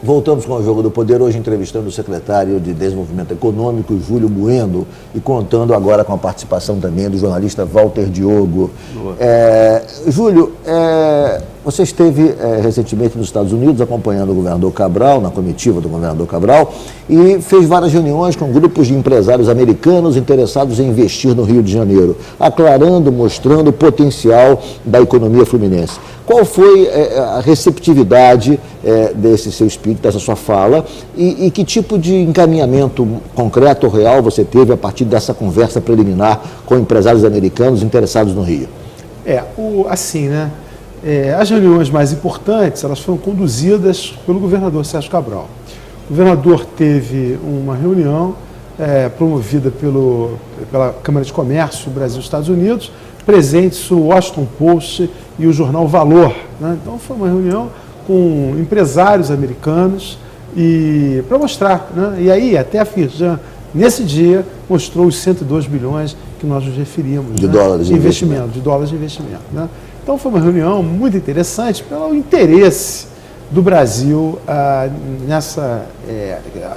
Voltamos com o Jogo do Poder, hoje entrevistando o secretário de Desenvolvimento Econômico, Júlio Bueno, e contando agora com a participação também do jornalista Walter Diogo. Júlio, você esteve recentemente nos Estados Unidos acompanhando o governador Cabral, na comitiva do governador Cabral, e fez várias reuniões com grupos de empresários americanos interessados em investir no Rio de Janeiro, aclarando, mostrando o potencial da economia fluminense. Qual foi a receptividade desse seu espírito, dessa sua fala, e que tipo de encaminhamento concreto ou real você teve a partir dessa conversa preliminar com empresários americanos interessados no Rio? As reuniões mais importantes, elas foram conduzidas pelo governador Sérgio Cabral. O governador teve uma reunião promovida pela Câmara de Comércio Brasil-Estados Unidos, presentes o Washington Post e o jornal Valor, né? Então foi uma reunião com empresários americanos para mostrar, né? E aí até a Firjan, nesse dia, mostrou os 102 bilhões que nós nos referimos, de dólares de investimento. De dólares de investimento, né? Então foi uma reunião muito interessante pelo interesse do Brasil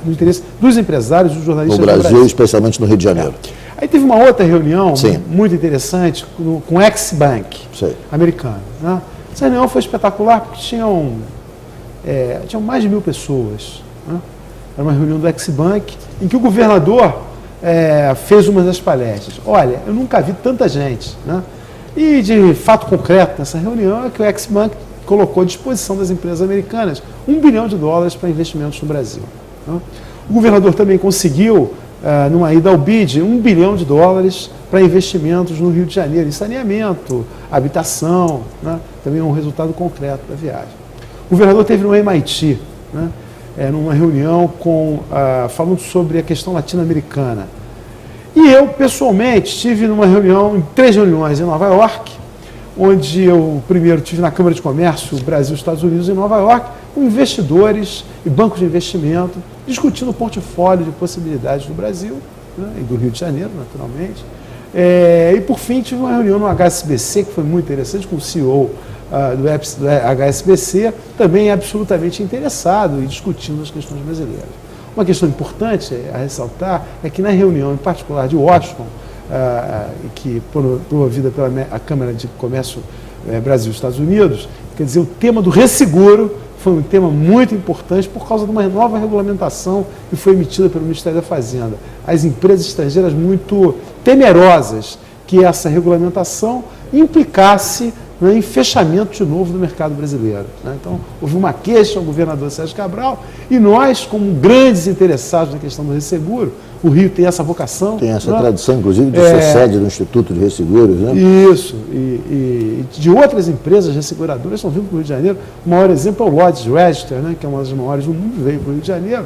no interesse dos empresários e dos jornalistas do Brasil, especialmente no Rio de Janeiro. Aí teve uma outra reunião muito interessante com o Ex-Bank americano, né? Essa reunião foi espetacular porque tinham mais de 1.000 pessoas, né? Era uma reunião do Ex-Bank em que o governador fez uma das palestras. Olha, eu nunca vi tanta gente, né? E de fato concreto nessa reunião é que o Ex-Bank colocou à disposição das empresas americanas $1 bilhão para investimentos no Brasil, né? O governador também conseguiu, numa ida ao BID, $1 bilhão para investimentos no Rio de Janeiro, em saneamento, habitação, né? Também um resultado concreto da viagem. O governador teve no MIT, né? Numa reunião falando sobre a questão latino-americana. E eu, pessoalmente, estive numa reunião, em 3 reuniões em Nova York, onde eu primeiro estive na Câmara de Comércio Brasil-Estados Unidos em Nova York, com investidores e bancos de investimento, discutindo o portfólio de possibilidades do Brasil, né, e do Rio de Janeiro, naturalmente. E, por fim, tive uma reunião no HSBC, que foi muito interessante, com o CEO do HSBC, também absolutamente interessado e discutindo as questões brasileiras. Uma questão importante a ressaltar é que na reunião, em particular de Washington, que promovida pela Câmara de Comércio Brasil-Estados Unidos, quer dizer, o tema do resseguro foi um tema muito importante por causa de uma nova regulamentação que foi emitida pelo Ministério da Fazenda. As empresas estrangeiras muito temerosas que essa regulamentação implicasse, né, em fechamento de novo do mercado brasileiro, né? Então, houve uma queixa ao governador Sérgio Cabral e nós, como grandes interessados na questão do resseguro, o Rio tem essa vocação. Tem essa tradição, inclusive, de ser sede do Instituto de Resseguros, né? Isso, e de outras empresas resseguradoras estão vindo para o Rio de Janeiro. O maior exemplo é o Lloyd's Register, né, que é uma das maiores do mundo, veio para o Rio de Janeiro.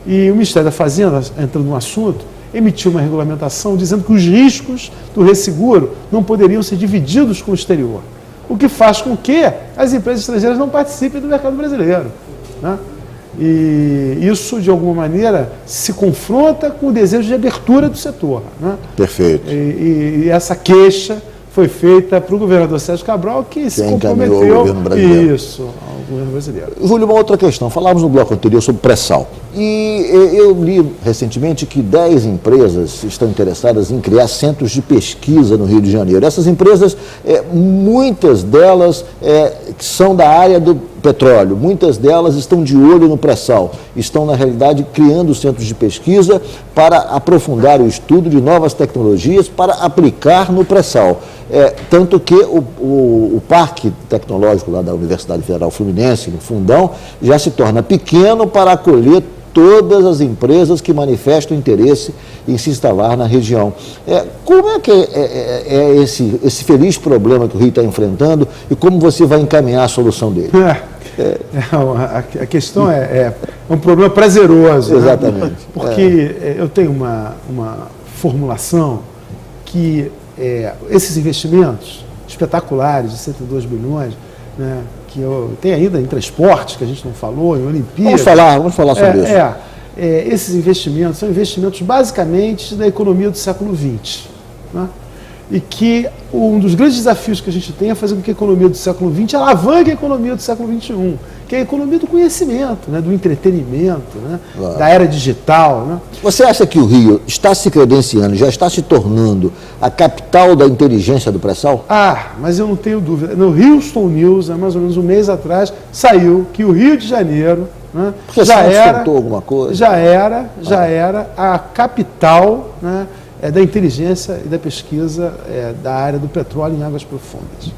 E o Ministério da Fazenda, entrando no assunto, emitiu uma regulamentação dizendo que os riscos do resseguro não poderiam ser divididos com o exterior, o que faz com que as empresas estrangeiras não participem do mercado brasileiro, né? E isso, de alguma maneira, se confronta com o desejo de abertura do setor, né? Perfeito. E essa queixa foi feita para o governador Sérgio Cabral, que se comprometeu ao governo brasileiro. Isso, ao governo brasileiro. Júlio, uma outra questão. Falávamos no bloco anterior sobre pré-sal. E eu li recentemente que 10 empresas estão interessadas em criar centros de pesquisa no Rio de Janeiro. Essas empresas, muitas delas são da área do petróleo, muitas delas estão de olho no pré-sal, estão, na realidade, criando centros de pesquisa para aprofundar o estudo de novas tecnologias para aplicar no pré-sal. Tanto que o Parque Tecnológico lá da Universidade Federal Fluminense, no Fundão, já se torna pequeno para acolher todas as empresas que manifestam interesse em se instalar na região. Como é que é esse feliz problema que o Rio está enfrentando e como você vai encaminhar a solução dele? A questão é um problema prazeroso. Exatamente. Né? Porque eu tenho uma formulação que esses investimentos espetaculares de 102 bilhões, né, que eu tenho ainda em transportes, que a gente não falou, em Olimpíadas. Vamos falar sobre isso. Esses investimentos são investimentos basicamente da economia do século XX, né? e que um dos grandes desafios que a gente tem é fazer com que a economia do século XX alavanque a economia do século XXI, que é a economia do conhecimento, né, do entretenimento, né, claro, da era digital. Né? Você acha que o Rio está se credenciando, já está se tornando a capital da inteligência do pré-sal? Mas eu não tenho dúvida. No Houston News, há mais ou menos um mês atrás, saiu que o Rio de Janeiro, né, já era a capital, né, da inteligência e da pesquisa da área do petróleo em águas profundas.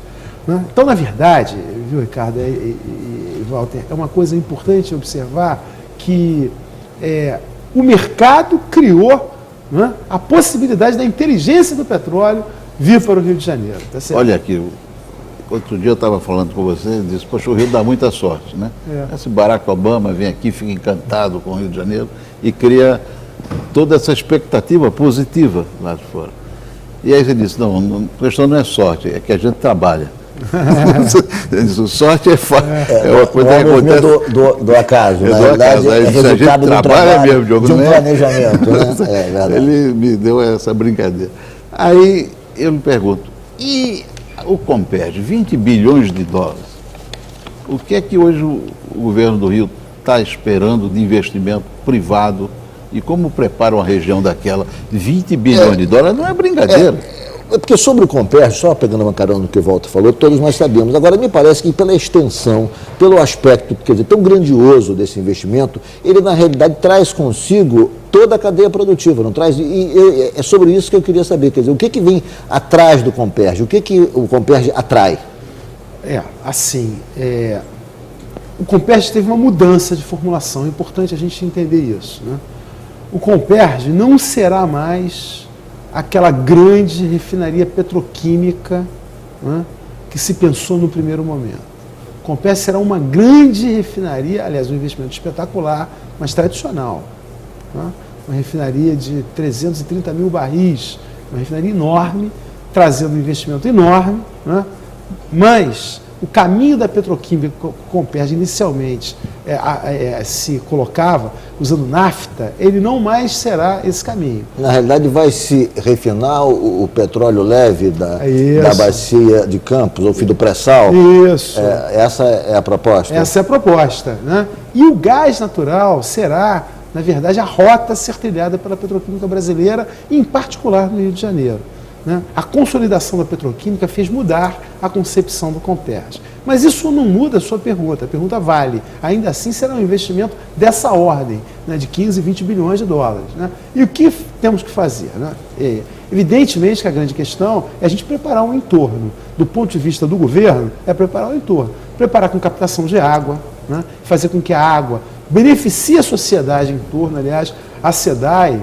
Né? Então, na verdade, viu, Ricardo e Walter, é uma coisa importante observar que o mercado criou, né, a possibilidade da inteligência do petróleo vir para o Rio de Janeiro. Tá certo? Olha aqui, outro dia eu estava falando com você e disse, poxa, o Rio dá muita sorte, né? Esse Barack Obama vem aqui, fica encantado com o Rio de Janeiro e cria toda essa expectativa positiva lá de fora. E aí você disse, não, a questão não é sorte, é que a gente trabalha. Sorte é uma coisa que acontece do acaso, na verdade, é resultado do trabalho, de um planejamento. Né? Ele me deu essa brincadeira. Aí eu me pergunto, e o Comperj, 20 bilhões de dólares, o que é que hoje o governo do Rio está esperando de investimento privado e como prepara uma região daquela? 20 bilhões de dólares não é brincadeira. Porque sobre o Comperj, só pegando uma carona no que o Walter falou, todos nós sabemos. Agora, me parece que pela extensão, pelo aspecto, quer dizer, tão grandioso desse investimento, ele na realidade traz consigo toda a cadeia produtiva, não traz? E é sobre isso que eu queria saber, quer dizer, o que vem atrás do Comperj? O que o Comperj atrai? O Comperj teve uma mudança de formulação, é importante a gente entender isso, né? O Comperj não será mais aquela grande refinaria petroquímica, né, que se pensou no primeiro momento. O Comperj será uma grande refinaria, aliás, um investimento espetacular, mas tradicional. Né? Uma refinaria de 330 mil barris, uma refinaria enorme, trazendo um investimento enorme, né? Mas o caminho da petroquímica que o Comperj inicialmente se colocava, usando nafta, ele não mais será esse caminho. Na realidade, vai se refinar o petróleo leve da bacia de Campos, ou do pré-sal? Isso. Essa é a proposta? Essa é a proposta. Né? E o gás natural será, na verdade, a rota a ser trilhada pela petroquímica brasileira, em particular no Rio de Janeiro. Né? A consolidação da petroquímica fez mudar a concepção do Comperj. Mas isso não muda a sua pergunta. A pergunta vale. Ainda assim, será um investimento dessa ordem, né, de 15, 20 bilhões de dólares. Né? E o que temos que fazer? Né? Evidentemente que a grande questão é a gente preparar um entorno. Do ponto de vista do governo, é preparar o entorno. Preparar com captação de água, né? Fazer com que a água beneficie a sociedade em torno. Aliás, a SEDAI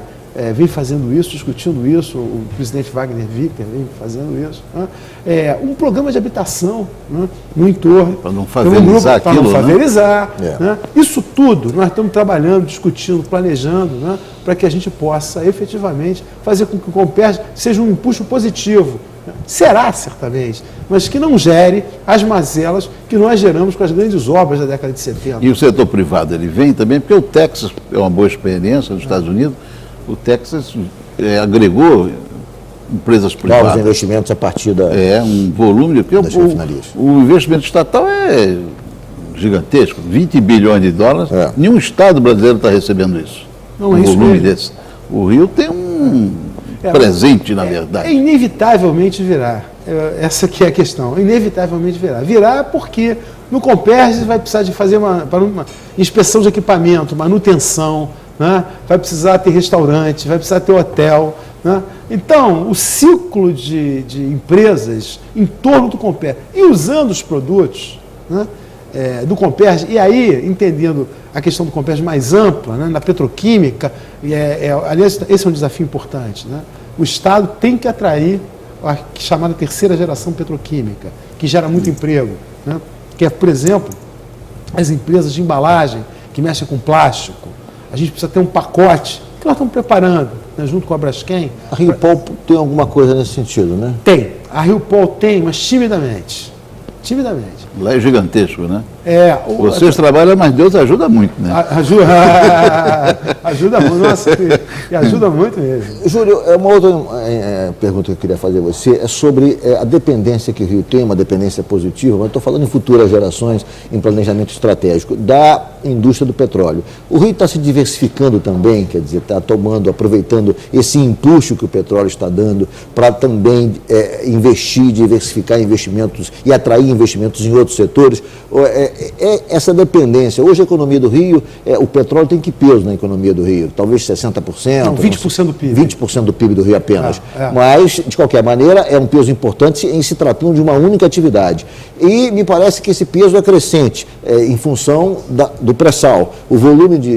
vem fazendo isso, discutindo isso, o presidente Wagner Wickel vem fazendo isso. Né? Um programa de habitação, né, no entorno. Para não favelizar aquilo, para não favelizar. Né? Isso tudo nós estamos trabalhando, discutindo, planejando, né, para que a gente possa efetivamente fazer com que o Comperj seja um impulso positivo. Será, certamente, mas que não gere as mazelas que nós geramos com as grandes obras da década de 70. E o setor privado, ele vem também, porque o Texas é uma boa experiência nos Estados Unidos. O Texas agregou empresas privadas. Novos investimentos a partir um volume das refinarias. O investimento estatal é gigantesco, 20 bilhões de dólares. Nenhum estado brasileiro está recebendo isso. Não é isso volume desse. O Rio tem um presente, na verdade. Inevitavelmente virá. Essa que é a questão. Inevitavelmente virá. Virá porque no Comperj vai precisar de fazer uma inspeção de equipamento, manutenção, né? Vai precisar ter restaurante, vai precisar ter hotel. Né? Então, o ciclo de empresas em torno do Comperj e usando os produtos, né, do Comperj, e aí, entendendo a questão do Comperj mais ampla, né, na petroquímica, aliás, esse é um desafio importante. Né? O Estado tem que atrair a chamada terceira geração petroquímica, que gera muito emprego. Né? Que é, por exemplo, as empresas de embalagem que mexem com plástico. A gente precisa ter um pacote que nós estamos preparando, né, junto com a Braskem. A Rio Pol tem alguma coisa nesse sentido, né? Tem. A Rio Pol tem, mas timidamente. Timidamente. Lá é gigantesco, né? Vocês trabalham, mas Deus ajuda muito, né? Ajuda muito, nossa, e ajuda muito mesmo. Júlio, uma outra pergunta que eu queria fazer a você é sobre a dependência que o Rio tem, uma dependência positiva, mas estou falando em futuras gerações, em planejamento estratégico, da indústria do petróleo. O Rio está se diversificando também, quer dizer, está aproveitando esse impulso que o petróleo está dando para também investir, diversificar investimentos e atrair investimentos em outros setores. Essa dependência. Hoje a economia do Rio, o petróleo tem que peso na economia do Rio? Talvez 60%. Não, 20% do PIB. 20% do PIB do Rio apenas. Mas, de qualquer maneira, é um peso importante em se tratando de uma única atividade. E me parece que esse peso é crescente em função do pré-sal. O volume de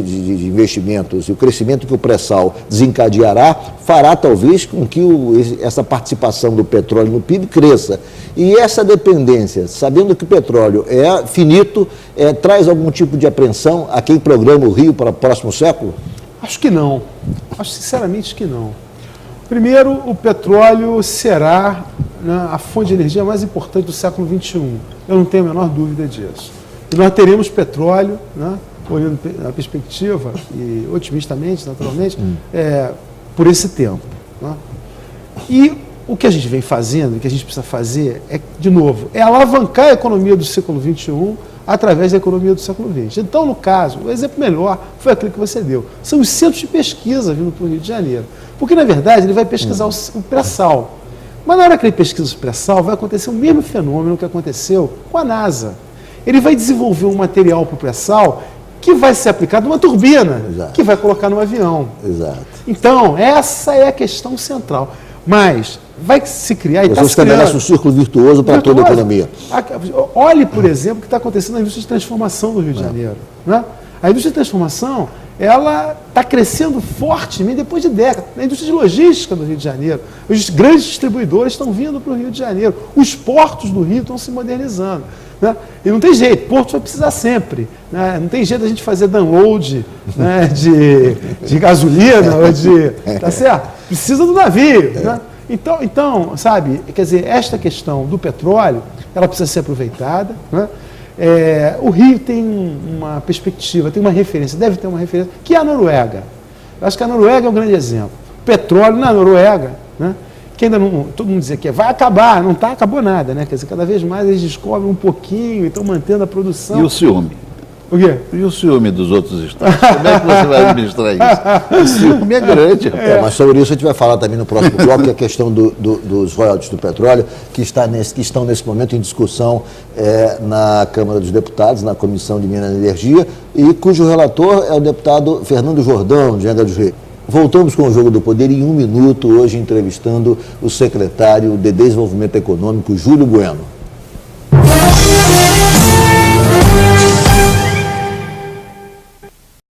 investimentos e o crescimento que o pré-sal desencadeará fará talvez com que essa participação do petróleo no PIB cresça. E essa dependência, sabendo que o petróleo é finito, traz algum tipo de apreensão a quem programa o Rio para o próximo século? Acho que não. Acho sinceramente que não. Primeiro, o petróleo será, né, a fonte de energia mais importante do século XXI. Eu não tenho a menor dúvida disso. E nós teremos petróleo, né, olhando a perspectiva, e otimistamente, naturalmente, por esse tempo. Né? E o que a gente vem fazendo, o que a gente precisa fazer, de novo, alavancar a economia do século XXI através da economia do século XX. Então, no caso, o exemplo melhor foi aquele que você deu. São os centros de pesquisa vindo para o Rio de Janeiro. Porque, na verdade, ele vai pesquisar o pré-sal. Mas na hora que ele pesquisa o pré-sal, vai acontecer o mesmo fenômeno que aconteceu com a NASA. Ele vai desenvolver um material para o pré-sal que vai ser aplicado numa turbina, que vai colocar no avião. Exato. Então, essa é a questão central. Mas vai se criar... Você estabelece um círculo virtuoso para toda a economia. Olhe, por exemplo, o que está acontecendo na indústria de transformação do Rio de Janeiro. Né? A indústria de transformação, ela está crescendo fortemente depois de décadas. Na indústria de logística do Rio de Janeiro, os grandes distribuidores estão vindo para o Rio de Janeiro. Os portos do Rio estão se modernizando. Né? E não tem jeito, porto vai precisar sempre. Né? Não tem jeito a gente fazer download, né, de gasolina ou de... Tá certo? Precisa do navio. Né? Então, sabe, quer dizer, esta questão do petróleo, ela precisa ser aproveitada. Né? O Rio tem uma perspectiva, tem uma referência, deve ter uma referência, que é a Noruega. Eu acho que a Noruega é um grande exemplo. O petróleo na Noruega, né? Que ainda não, todo mundo dizia que vai acabar, não está, acabou nada, né? Quer dizer, cada vez mais eles descobrem um pouquinho e estão mantendo a produção. E o ciúme? O quê? E o ciúme dos outros estados? Como é que você vai administrar isso? O ciúme é grande. Mas sobre isso a gente vai falar também no próximo bloco, que é a questão dos royalties do petróleo, que estão nesse momento em discussão na Câmara dos Deputados, na Comissão de Minas e Energia, e cujo relator é o deputado Fernando Jordão, de Angra dos Reis. Voltamos com o Jogo do Poder em 1 minuto, hoje entrevistando o secretário de Desenvolvimento Econômico, Júlio Bueno.